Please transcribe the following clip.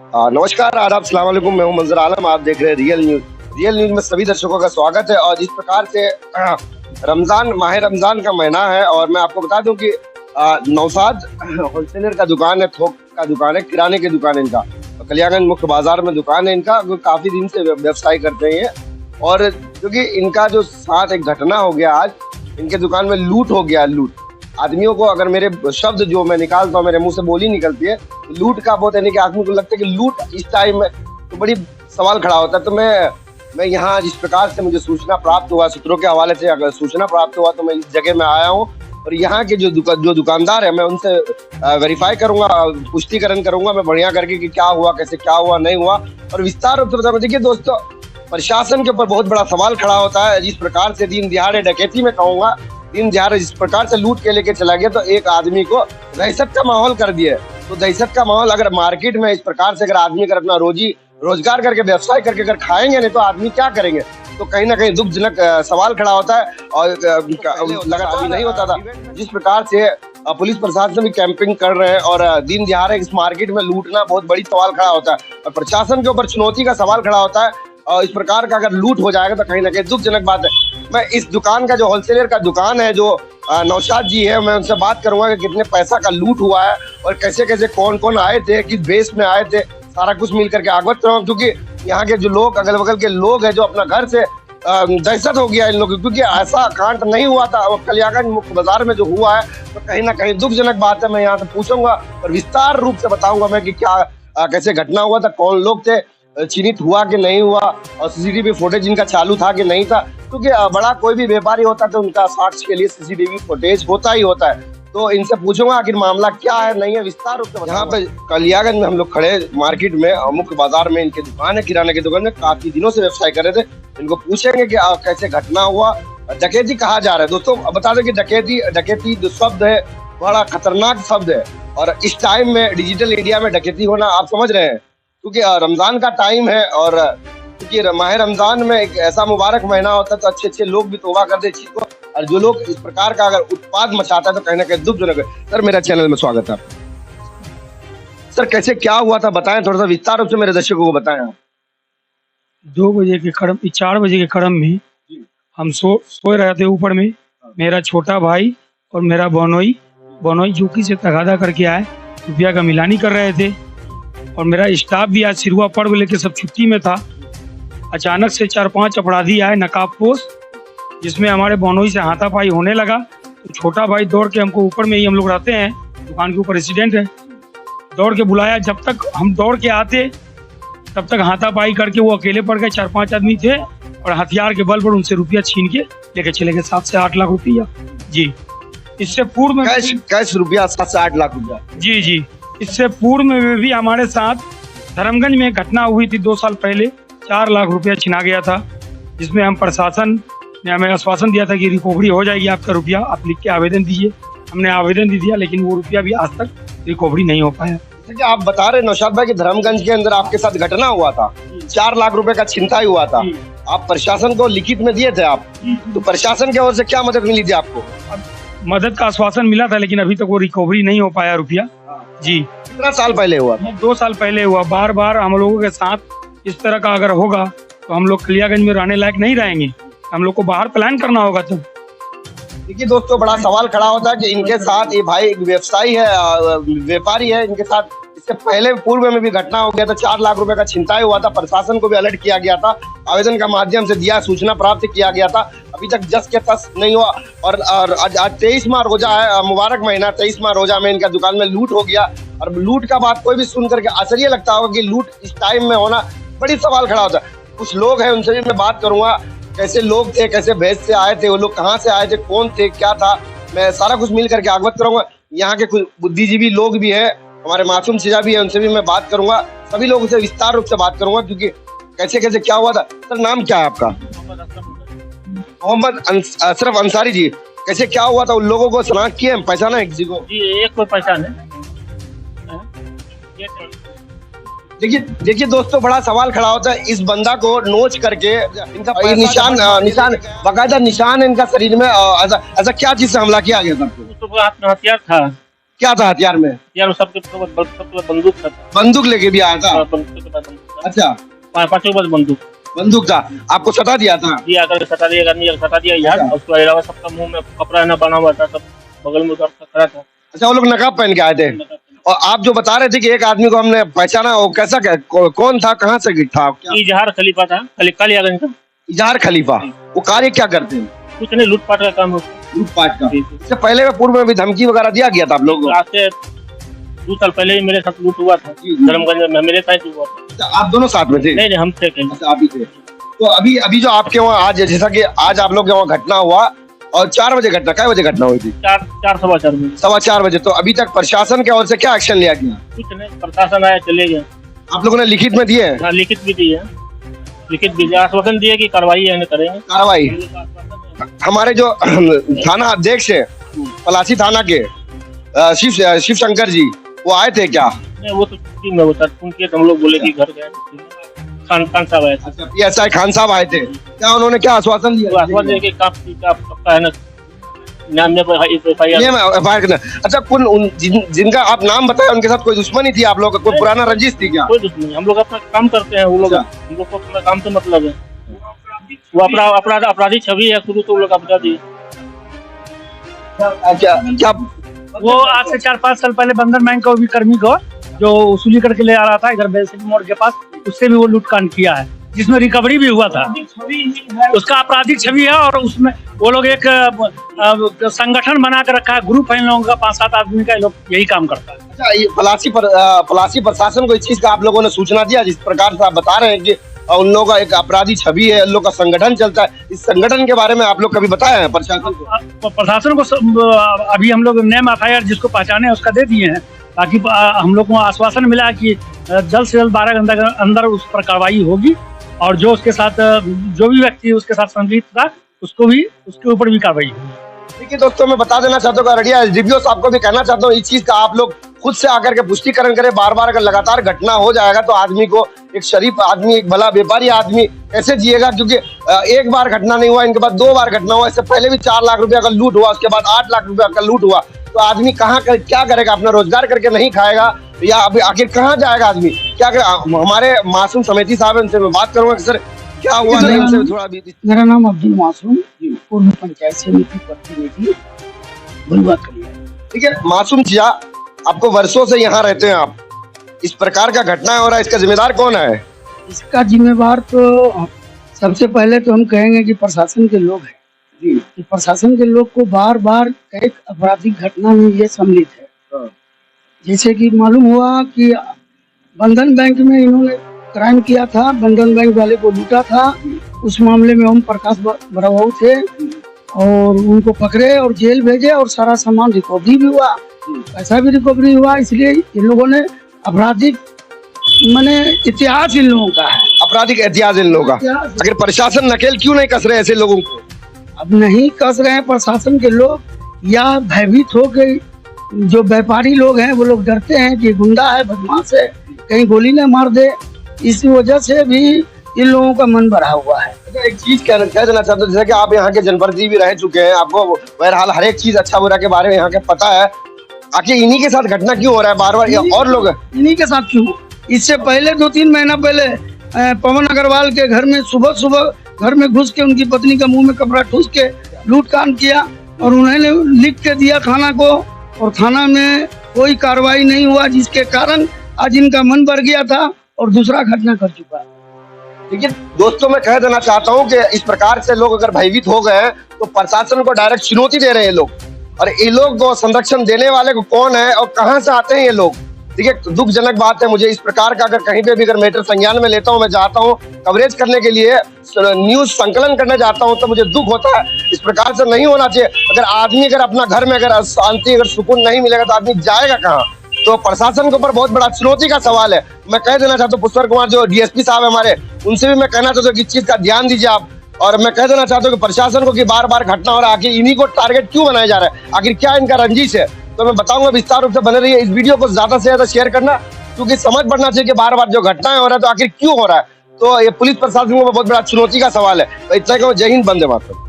नमस्कार, आदाब, अस्सलाम वालेकुम। मैं हूं मंजर आलम, आप देख रहे हैं रियल न्यूज। रियल न्यूज में सभी दर्शकों का स्वागत है। और जिस प्रकार से माह रमजान का महीना है, और मैं आपको बता दूं कि नौसाद होलसेलर का दुकान है, थोक का दुकान है, किराने की दुकान है इनका। कलियागंज मुख्य बाजार में दुकान है इनका। काफी दिन से व्यवसाय करते हैं और क्योंकि इनका जो साथ एक घटना हो गया आज, इनके दुकान में लूट हो गया। लूट आदमियों को, अगर मेरे शब्द जो मैं निकालता हूँ मेरे मुंह से बोली निकलती है, लूट का बहुत, यानी कि आदमी को लगता है कि लूट इस टाइम में तो बड़ी सवाल खड़ा होता है। तो मैं यहाँ जिस प्रकार से मुझे सूचना प्राप्त हुआ, सूत्रों के हवाले से अगर सूचना प्राप्त हुआ, तो मैं इस जगह में आया हूँ। और यहाँ के जो दुकानदार है, मैं उनसे वेरीफाई करूंगा, पुष्टिकरण करूंगा मैं बढ़िया करके कि क्या हुआ, कैसे क्या हुआ, नहीं हुआ, और विस्तार रूप से बताऊंगा। देखिए दोस्तों, प्रशासन के ऊपर बहुत बड़ा सवाल खड़ा होता है। जिस प्रकार से दिन दिहाड़े डकैती में कहूंगा, दिन दिहाड़े जिस प्रकार से लूट के लेके चला गया, तो एक आदमी को दहशत का माहौल कर दिया। तो दहशत का माहौल अगर मार्केट में इस प्रकार से, अगर आदमी अगर अपना रोजगार करके, व्यवसाय करके अगर खाएंगे नहीं, तो आदमी क्या करेंगे? तो कहीं ना कहीं दुखजनक सवाल खड़ा होता है। और लगातार नहीं होता था। जिस प्रकार से पुलिस प्रशासन भी कैंपिंग कर रहे हैं, और दिन दिहाड़े इस मार्केट में लूटना बहुत बड़ी सवाल खड़ा होता है, और प्रशासन के ऊपर चुनौती का सवाल खड़ा होता है। और इस प्रकार का अगर लूट हो जाएगा, तो कहीं ना कहीं दुखजनक बात है। मैं इस दुकान का, जो होलसेलर का दुकान है, जो नौशाद जी है, मैं उनसे बात करूंगा कि कितने पैसा का लूट हुआ है, और कैसे कैसे कौन कौन आए थे, किस बेस में आए थे, सारा कुछ मिल करके अवगत कराऊंगा। क्योंकि यहाँ के जो लोग, अगल बगल के लोग हैं, जो अपना घर से दहशत हो गया इन लोगों, क्योंकि ऐसा कांड नहीं हुआ था। और कलियागंज मुख्य बाजार में जो हुआ है, तो कहीं ना कहीं दुखजनक बात है। मैं यहाँ से पूछूंगा और विस्तार रूप से बताऊंगा मैं कि क्या कैसे घटना हुआ था, कौन लोग थे, चिन्हित हुआ कि नहीं हुआ, और सीसीटीवी फुटेज इनका चालू था कि नहीं था। क्योंकि बड़ा कोई भी व्यापारी होता है तो उनका साक्ष्य के लिए सीसीटीवी फुटेज होता ही होता है। तो इनसे पूछूंगा आखिर मामला क्या है, नहीं है, विस्तार रूप से। यहाँ पे कलियागंज में हम लोग खड़े मार्केट में, मुख्य बाजार में इनकी दुकान है, किराने की दुकान में, काफी दिनों से व्यवसाय कर रहे थे। इनको पूछेंगे कि कैसे घटना हुआ। डकैती कहा जा रहा है दोस्तों, बता दें कि डकैती जो शब्द है, बड़ा खतरनाक शब्द है। और इस टाइम में, डिजिटल इंडिया में डकैती होना आप समझ रहे हैं, क्योंकि रमजान का टाइम है। और क्योंकि माह रमजान में एक ऐसा मुबारक महीना होता है, तो अच्छे अच्छे लोग भी तौबा कर दे चीज को। और जो लोग इस प्रकार का अगर उत्पाद मचाता है, तो कहीं ना कहीं दुखजनक है। सर, मेरा चैनल में स्वागत है आपका। सर, कैसे क्या हुआ था बताएं, थोड़ा सा विस्तार रूप से मेरे दर्शकों को बताएं आप। 4 बजे के क्रम में हम सोए रहे थे ऊपर में। मेरा छोटा भाई और मेरा बनोई चौकी से तगादा करके आए, रुपया का मिलानी कर रहे थे। और मेरा स्टाफ भी आज सिरुआ पर्व लेके सब छुट्टी में था। अचानक से 4-5 अपराधी आए नकाबपोश, जिसमें हमारे बनोई से हाथापाई होने लगा। तो छोटा भाई दौड़ के, हमको ऊपर में ही हम लोग रहते हैं, दुकान के ऊपर रेसिडेंट है, दौड़ के बुलाया। जब तक हम दौड़ के आते, तब तक हाथापाई करके वो अकेले पड़ गए। 4-5 आदमी थे, और हथियार के बल पर उनसे रुपया छीन के लेके चले गए, 7 से 8 लाख रुपया। जी, इससे पूर्व में कैश रुपया 7 से 8 लाख रुपया। जी, इससे पूर्व में भी हमारे साथ धर्मगंज में घटना हुई थी 2 साल पहले। 4 लाख रुपया छिना गया था, जिसमें हम प्रशासन ने हमें आश्वासन दिया था कि रिकवरी हो जाएगी आपका रुपया, आप लिख के आवेदन दीजिए। हमने आवेदन दे दिया, लेकिन वो रुपया भी आज तक रिकवरी नहीं हो पाया। आप बता रहे नौशाद भाई कि धर्मगंज के अंदर आपके साथ घटना हुआ था, 4 लाख रुपए का छिनताई हुआ था। आप प्रशासन को लिखित में दिए थे आप, तो प्रशासन की ओर से क्या मदद मिली थी आपको? मदद का आश्वासन मिला था, लेकिन अभी तक वो रिकवरी नहीं हो पाया रुपया। जी, कितना साल पहले हुआ था? 2 साल पहले हुआ। बार बार हम लोगों के साथ इस तरह का अगर होगा, तो हम लोग कलियागंज में रहने लायक नहीं रहेंगे, हम लोग को बाहर प्लान करना होगा। तब देखिए दोस्तों, बड़ा सवाल खड़ा होता है कि इनके साथ, ये भाई एक व्यवसायी है, व्यापारी है, इनके साथ इससे पहले पूर्व में भी घटना हो गया था। 4 लाख रुपए का छिनताई हुआ था, प्रशासन को भी अलर्ट किया गया था, आवेदन का माध्यम से दिया, सूचना प्राप्त किया गया था। अभी तक जस के तस नहीं हुआ। और आज 23वां रोजा है, मुबारक महीना, 23वां रोजा में इनका दुकान में लूट हो गया। और लूट का बात कोई भी सुन करके आश्चर्य लगता होगा कि लूट इस टाइम में होना बड़ी सवाल खड़ा होता है। कुछ लोग हैं, उनसे भी मैं बात करूंगा, कैसे लोग थे, कैसे भेज से आए थे, वो लोग कहाँ से आए थे, कौन थे, क्या था, मैं सारा कुछ मिल करके अवगत करूंगा। यहाँ के कुछ बुद्धिजीवी लोग भी हैं, हमारे मासूम चीजा भी है, उनसे भी मैं बात करूंगा। सभी लोगों से विस्तार रूप से बात करूंगा, क्योंकि कैसे कैसे क्या हुआ था। सर, नाम क्या है आपका? मोहम्मद अशरफ अंसारी जी। कैसे क्या हुआ था, उन लोगों को शनाख्त किए, पहचाना है किसी को? जी, एक को पहचान है। देखिए दोस्तों, बड़ा सवाल खड़ा होता है। इस बंदा को नोच करके, इनका निशान बाकायदा निशान है इनका शरीर में। ऐसा क्या चीज से हमला किया गया था? तो हाथ में हथियार था, क्या था हथियार में? यार सबके बंदूक था। बंदूक लेके भी आया था? बंदूक के पास बंदूक था। अच्छा, पांचों के पास बंदूक था। आपको सटा दिया था? दिया कर सटा दिया, सटा दिया यार। अच्छा। उसके अलावा सबका मुंह में कपड़ा ना बना हुआ था, सब बगल में उधर खड़ा था। अच्छा, वो लोग नकाब पहन के आए थे। और आप जो बता रहे थे कि एक आदमी को हमने पहचाना, वो कैसा कौन था, कहाँ से था? इजहार खलीफा था, कालियागंज का। इजहार खलीफा, वो कार्य क्या करते हैं? कुछ नहीं, लूटपाट का काम होता है। लूटपाट का? इससे पहले में पूर्व में भी धमकी वगैरह दिया गया था आप लोगों को? आज से 2 साल पहले ही मेरे साथ लूट हुआ था धर्मगंज में, मेरे साथ हुआ था। अच्छा, आप दोनों साथ में थे? नहीं, हम थे कहीं। अच्छा, आप ही थे। तो अभी जो आपके वहाँ आज, जैसा कि आज आप लोग के वहाँ घटना हुआ, और 4 बजे घटना, क्या बजे घटना हुई थी? 4:15 बजे। 4:15 बजे। तो अभी तक प्रशासन की ओर से क्या एक्शन लिया गया? कुछ नहीं, प्रशासन आया, चले गए। आप लोगों ने लिखित में दिए हैं? हाँ, लिखित भी दिए, आश्वासन दिए कि कार्रवाई करेंगे। कार्रवाई? हमारे जो थाना अध्यक्ष है पलासी थाना के, शिव शंकर जी, वो आए थे क्या? नहीं, वो तो छुट्टी में होता, उनके हम लोग बोले कि घर गए। खान साहब आए थे। PSI खान साहब आए थे। क्या उन्होंने क्या आश्वासन दिया? आश्वासन दिया कि आपका है ना नाम में FIR। अच्छा, जिनका आप नाम बताए, उनके साथ कोई दुश्मनी थी आप लोग का? कोई पुराना रंजिश थी क्या? कोई दुश्मनी, हम लोग अपना काम करते हैं, वो लोग हम लोग को अपना काम से मतलब है। वो अपराधी छवि है, शुरू तो वो लोग अपराधी। क्या वो आज से 4-5 साल पहले बंधन बैंक का भी कर्मी को जो वसूली करके ले आ रहा था इधर बेलसिटी मोड़ के पास, उससे भी वो लूटकांड किया है, जिसमें रिकवरी भी हुआ था। उसका आपराधिक छवि है, और उसमें वो लोग एक संगठन बना कर रखा है, ग्रुप है इन लोगों का, 5-7 आदमी का, लोग यही काम करता है। अच्छा, ये पलासी प्रशासन को इस चीज का आप लोगों ने सूचना दिया? जिस प्रकार से आप बता रहे हैं कि उन लोगों का एक अपराधी छवि है, उन लोग का संगठन चलता है, इस संगठन के बारे में आप लोग कभी बताया है प्रशासन को? प्रशासन को अभी हम लोग नेम FIR जिसको पहचाने उसका दे दिए हैं, ताकि हम लोग को आश्वासन मिला कि जल्द से जल्द 12 घंटे के अंदर उस पर कार्रवाई होगी, और जो उसके साथ जो भी व्यक्ति उसके साथ संलिप्त था उसके ऊपर भी कार्रवाई होगी। देखिए दोस्तों, मैं बता देना चाहता हूँ, अररिया SDPO साहब को भी कहना चाहता हूँ, इस चीज का आप लोग खुद से आकर के पुष्टिकरण करें। बार बार अगर लगातार घटना हो जाएगा तो आदमी को, एक शरीफ आदमी, एक भला व्यापारी आदमी कैसे जिएगा? क्योंकि एक बार घटना नहीं हुआ, इनके बाद 2 बार घटना हुआ, इससे पहले भी 4 लाख रुपया का लूट हुआ, उसके बाद 8 लाख रुपया का लूट हुआ। तो आदमी क्या करेगा? अपना रोजगार करके नहीं खाएगा, या अभी आखिर कहाँ जाएगा आदमी? क्या हमारे मासूम समिति साहब, उनसे मैं बात करूंगा सर, क्या हुआ नहीं उनसे थोड़ा भी। मेरा नाम अब्दुल मासूम, पूर्व पंचायत समिति प्रतिनिधि भुलवा कलिया। ठीक है मासूम जी, आपको वर्षों से यहाँ रहते हैं आप, इस प्रकार का घटना हो रहा है, इसका जिम्मेदार कौन है? इसका जिम्मेवार तो सबसे पहले तो हम कहेंगे कि प्रशासन के लोग हैं जी, कि प्रशासन के लोग को बार बार एक आपराधिक घटना में ये सम्मिलित है। जैसे कि मालूम हुआ कि बंधन बैंक में इन्होंने क्राइम किया था, बंधन बैंक वाले को लूटा था। उस मामले में ओम प्रकाश बराऊ थे, और उनको पकड़े और जेल भेजे, और सारा सामान रिकवरी भी हुआ, पैसा भी रिकवरी हुआ। इसलिए इन लोगों ने आपराधिक माने इतिहास इन लोगों का है, आपराधिक इतिहास इन लोगों का। अगर प्रशासन नकेल क्यों नहीं कस रहे ऐसे लोगों को? अब नहीं कस रहे हैं प्रशासन के लोग, या भयभीत हो गए। जो व्यापारी लोग हैं वो लोग डरते हैं कि गुंडा है, बदमाश है, कहीं गोली न मार दे, इस वजह से भी इन लोगों का मन बढ़ा हुआ है। एक चीज कह देना चाहता हूँ, जैसे कि आप यहाँ के जनप्रतिनिधि भी रह चुके हैं, आपको बहरहाल हर एक चीज अच्छा बुरा के बारे में यहाँ के पता है। आखिर इन्हीं के साथ घटना क्यों हो रहा है बार बार, या और लोग? इन्हीं के साथ क्यों? इससे पहले 2-3 महीना पहले पवन अग्रवाल के घर में सुबह घर में घुस के उनकी पत्नी का मुंह में कपड़ा ठूस के लूटकांड किया, और उन्होंने लिख के दिया थाना को, और थाना में कोई कार्रवाई नहीं हुआ, जिसके कारण आज इनका मन बढ़ गया था और दूसरा घटना कर चुका है। लेकिन दोस्तों, मैं कह देना चाहता हूँ कि इस प्रकार से लोग अगर भयभीत हो गए हैं तो प्रशासन को डायरेक्ट चुनौती दे रहे हैं लोग, और ये लोग को संरक्षण देने वाले को कौन है और कहाँ से आते हैं ये लोग? देखिए, दुखजनक बात है। मुझे इस प्रकार का अगर कहीं पे भी अगर मैटर संज्ञान में लेता हूँ, मैं जाता हूँ कवरेज करने के लिए, न्यूज संकलन करने जाता हूँ, तो मुझे दुख होता है। इस प्रकार से नहीं होना चाहिए। अगर आदमी अगर अपना घर में अगर शांति, अगर सुकून नहीं मिलेगा तो आदमी जाएगा कहाँ? तो प्रशासन के ऊपर बहुत बड़ा चुनौती का सवाल है। मैं कह देना चाहता हूँ, पुष्कर कुमार जो DSP साहब हमारे, उनसे भी मैं कहना चाहता हूँ कि इस चीज का ध्यान दीजिए आप। और मैं कह देना चाहता हूँ कि प्रशासन को कि बार बार घटना हो रहा है, आखिर इन्हीं को टारगेट क्यों बनाया जा रहा है? आखिर क्या इनका रंजिश है? तो मैं बताऊंगा, विस्तार रूप से बने रहिए। इस वीडियो को ज्यादा से ज्यादा शेयर करना, क्योंकि समझ पड़ना चाहिए कि बार बार जो घटनाएं हो रहा है तो आखिर क्यों हो रहा है। तो ये पुलिस प्रशासन को बहुत बड़ा चुनौती का सवाल है। तो इतना कहूँ, जय हिंद, वंदे मातरम।